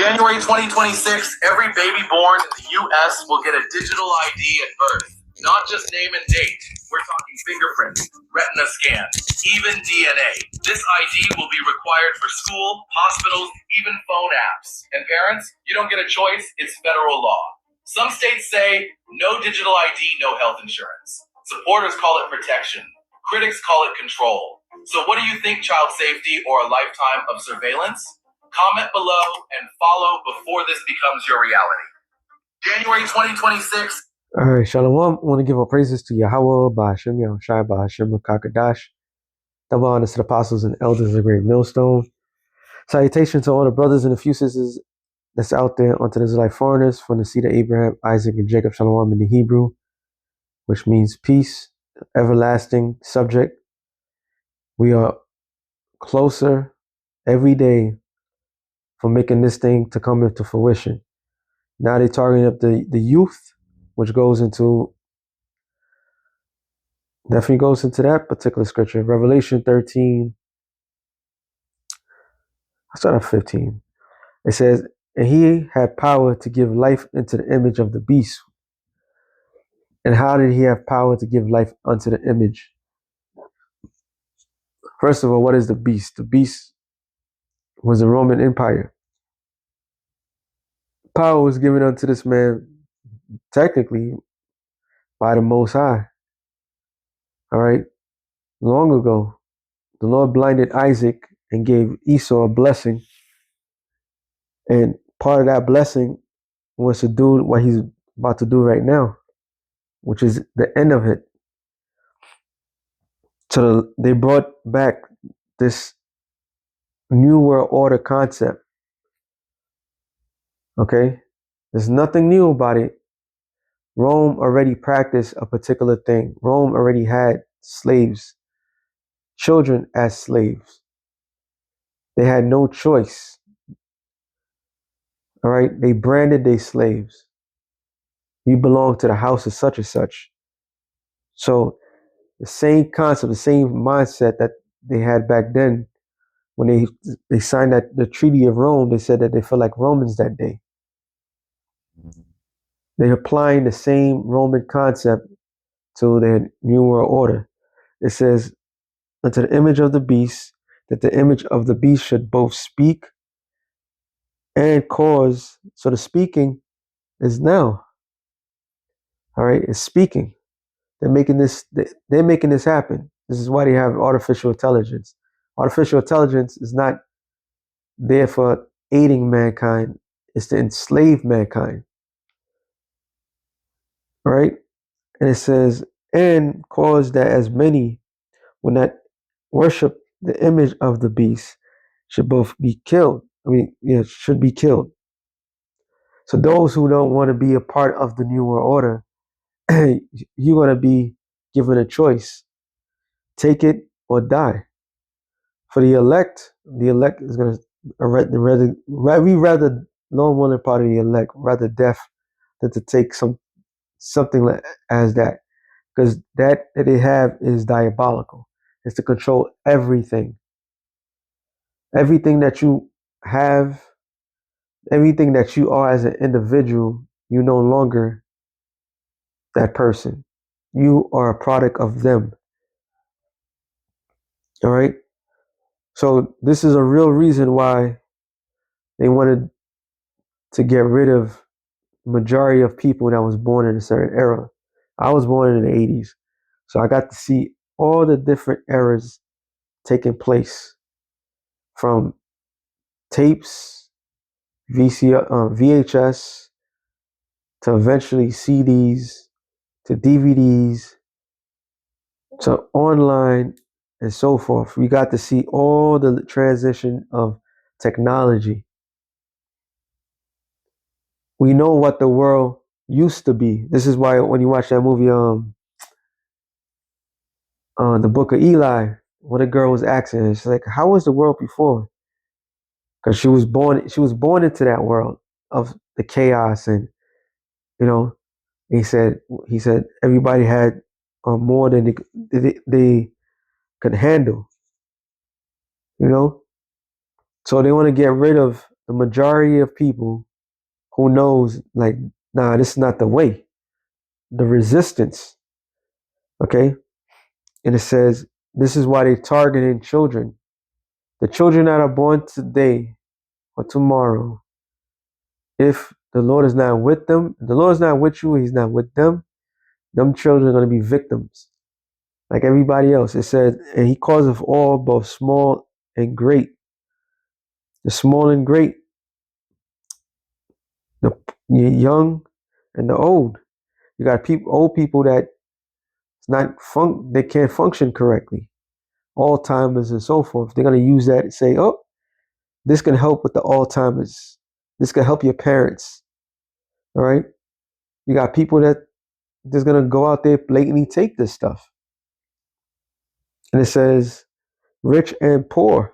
January 2026, every baby born in the U.S. will get a digital ID at birth. Not just name and date. We're talking fingerprints, retina scans, even DNA. This ID will be required for school, hospitals, even phone apps. And parents, you don't get a choice, it's federal law. Some states say, no digital ID, no health insurance. Supporters call it protection. Critics call it control. So what do you think, child safety or a lifetime of surveillance? Comment below and follow before this becomes your reality. January 2026. All right, Shalom. I want to give all praises to Yahweh, Ba'ashem, Yahushai, Ba'ashem, Kakadash. Double honors to the apostles and elders of the great millstone. Salutation to all the brothers and the few sisters that's out there, unto the Israelite foreigners from the seed of Abraham, Isaac, and Jacob, Shalom in the Hebrew, which means peace, everlasting subject. We are closer every day for making this thing to come into fruition. Now they're targeting up the youth, which goes into, definitely goes into that particular scripture. Revelation 13, I start at 15. It says, and he had power to give life into the image of the beast. And how did he have power to give life unto the image? First of all, what is the beast? The beast was the Roman Empire. Power was given unto this man, technically, by the Most High. All right. Long ago, the Lord blinded Isaac and gave Esau a blessing. And part of that blessing was to do what he's about to do right now, which is the end of it. So they brought back this New World Order concept. Okay? There's nothing new about it. Rome already practiced a particular thing. Rome already had slaves, children as slaves. They had no choice. All right? They branded their slaves. You belong to the house of such and such. So the same concept, the same mindset that they had back then, when they signed the Treaty of Rome, they said that they felt like Romans that day. They're applying the same Roman concept to their New World Order. It says, unto the image of the beast, that the image of the beast should both speak and cause. So the speaking is now. All right, it's speaking. They're making this happen. This is why they have artificial intelligence. Artificial intelligence is not there for aiding mankind. It's to enslave mankind. Right? And it says, and cause that as many will not worship the image of the beast should both be killed. Should be killed. So those who don't want to be a part of the New World Order, you're going to be given a choice. Take it or die. For the elect is going to rather no one in part of the elect, rather death than to take something as that. Because that they have is diabolical. It's to control everything. Everything that you have, everything that you are as an individual, you're no longer that person. You are a product of them. All right? So this is a real reason why they wanted to get rid of majority of people that was born in a certain era. I was born in the 80s. So I got to see all the different eras taking place, from tapes, VHS, to eventually CDs, to DVDs, to online, and so forth. We got to see all the transition of technology. We know what the world used to be. This is why when you watch that movie, The Book of Eli, when a girl was asking, she's like, how was the world before? Because she was born into that world of the chaos, and he said everybody had more than they could handle. So they want to get rid of the majority of people who knows like, nah, this is not the way. The resistance, okay? And it says this is why they're targeting children. The children that are born today or tomorrow, if the Lord is not with them, the Lord is not with you, He's not with them, them children are going to be victims like everybody else. It says, and He calls of all, both small and great. The small and great, the young and the old. You got old people that they can't function correctly, Alzheimer's and so forth. They're going to use that and say, oh, this can help with the Alzheimer's. This can help your parents. All right. You got people that just going to go out there blatantly take this stuff. And it says rich and poor.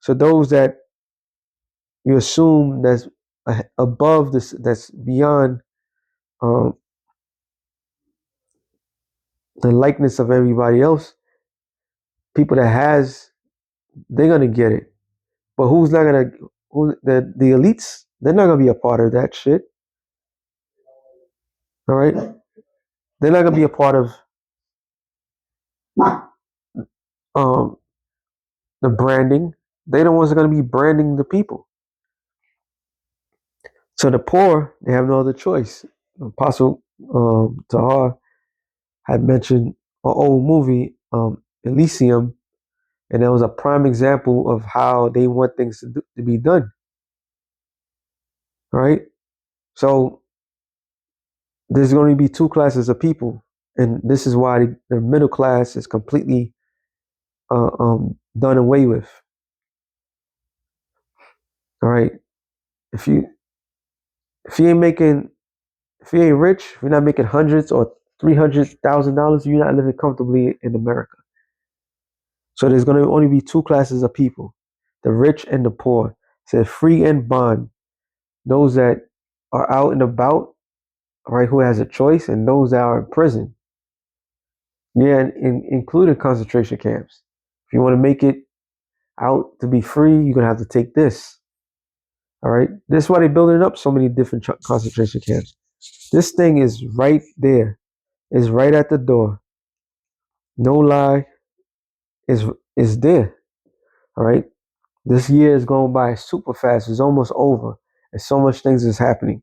So those that you assume that's above this, that's beyond um, the likeness of everybody else, people that has, they're going to get it. But who's not going to, the elites, they're not going to be a part of that shit. All right. They're not going to be a part of um, the branding. They're the ones that are going to be branding the people. So the poor, they have no other choice. Apostle Tahar had mentioned an old movie, Elysium, and that was a prime example of how they want things to be done. Right? So there's going to be two classes of people, and this is why the middle class is completely done away with. All right, if you ain't making, if you ain't rich, if you're not making hundreds or $300,000, you're not living comfortably in America. So there's going to only be two classes of people: the rich and the poor. It says free and bond. Those that are out and about, right, who has a choice, and those that are in prison. Yeah, including concentration camps. If you want to make it out to be free, you're gonna have to take this. All right, this is why they're building up so many different concentration camps. This thing is right there. It's right at the door. No lie, is there. All right. This year is going by super fast. It's almost over. And so much things is happening.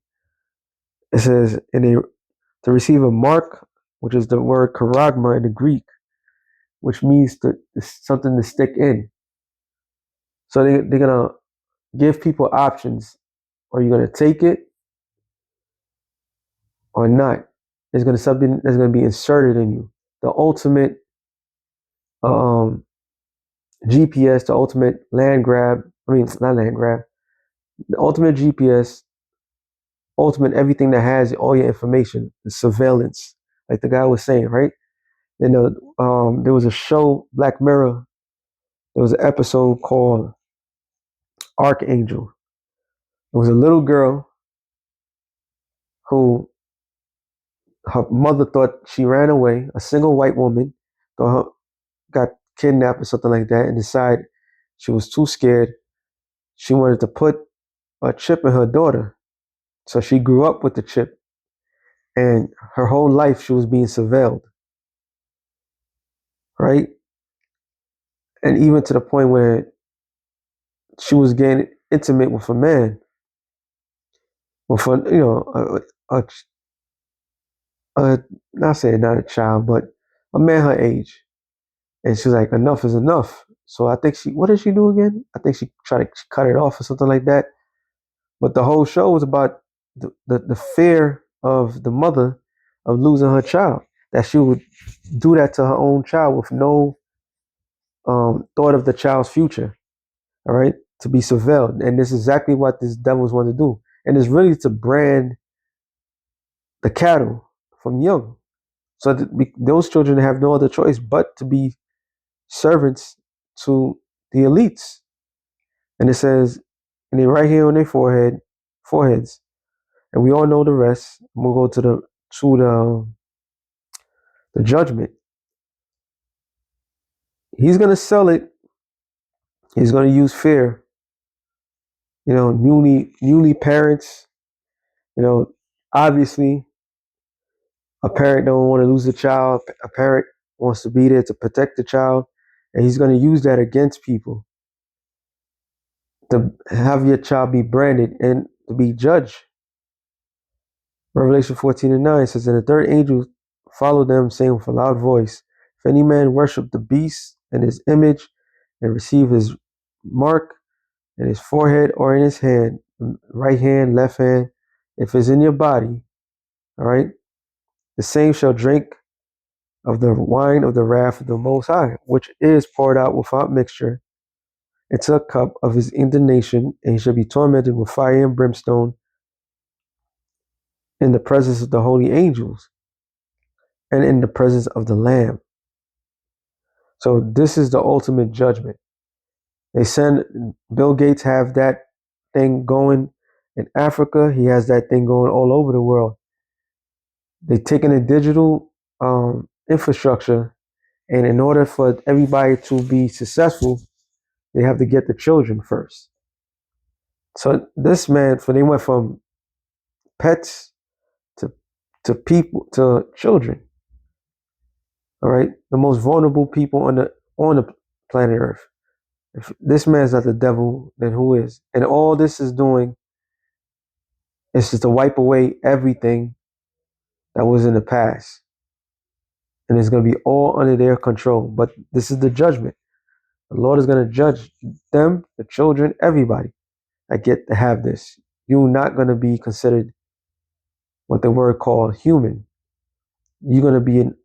It says to receive a mark, which is the word charagma in the Greek, which means something to stick in. So they're gonna give people options. Are you gonna take it or not? There's gonna something that's gonna be inserted in you. The ultimate um, GPS, the ultimate land grab. I mean, not land grab. The ultimate GPS, ultimate everything that has all your information, the surveillance, like the guy was saying, right? And there was a show, Black Mirror. There was an episode called Archangel. It was a little girl who her mother thought she ran away, a single white woman, thought her, got kidnapped or something like that, and decided she was too scared. She wanted to put a chip in her daughter. So she grew up with the chip, and her whole life she was being surveilled, right? And even to the point where she was getting intimate with a man, with not saying not a child, but a man her age. And she's like, enough is enough. So I think what did she do again? I think she tried to cut it off or something like that. But the whole show was about the fear of the mother of losing her child, that she would do that to her own child with no thought of the child's future, all right, to be surveilled. And this is exactly what these devils want to do. And it's really to brand the cattle from young. So those children have no other choice but to be servants to the elites. And it says, and they right here on their foreheads, and we all know the rest. We'll go to the judgment. He's gonna sell it. He's gonna use fear newly parents. Obviously, a parent don't want to lose a child. A parent wants to be there to protect the child, and he's going to use that against people to have your child be branded and to be judged. Revelation 14:9 says, and the third angel followed them, saying with a loud voice, if any man worship the beast and his image and receive his mark in his forehead or in his hand, right hand, left hand, if it's in your body, all right, the same shall drink of the wine of the wrath of the Most High, which is poured out without mixture into a cup of his indignation, and he shall be tormented with fire and brimstone in the presence of the holy angels and in the presence of the Lamb. So this is the ultimate judgment. They send Bill Gates have that thing going in Africa. He has that thing going all over the world. They're taking a digital infrastructure, and in order for everybody to be successful, they have to get the children first. So this man, they went from pets to people to children. All right, the most vulnerable people on the planet Earth. If this man's not the devil, then who is? And all this is doing is just to wipe away everything that was in the past, and it's going to be all under their control. But this is the judgment. The Lord is going to judge them, the children, everybody that get to have this. You're not going to be considered what the word called human. You're going to be an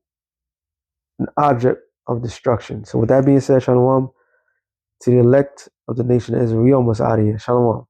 object of destruction. So with that being said, Shalom to the elect of the nation of Israel. We almost out of here. Shalom.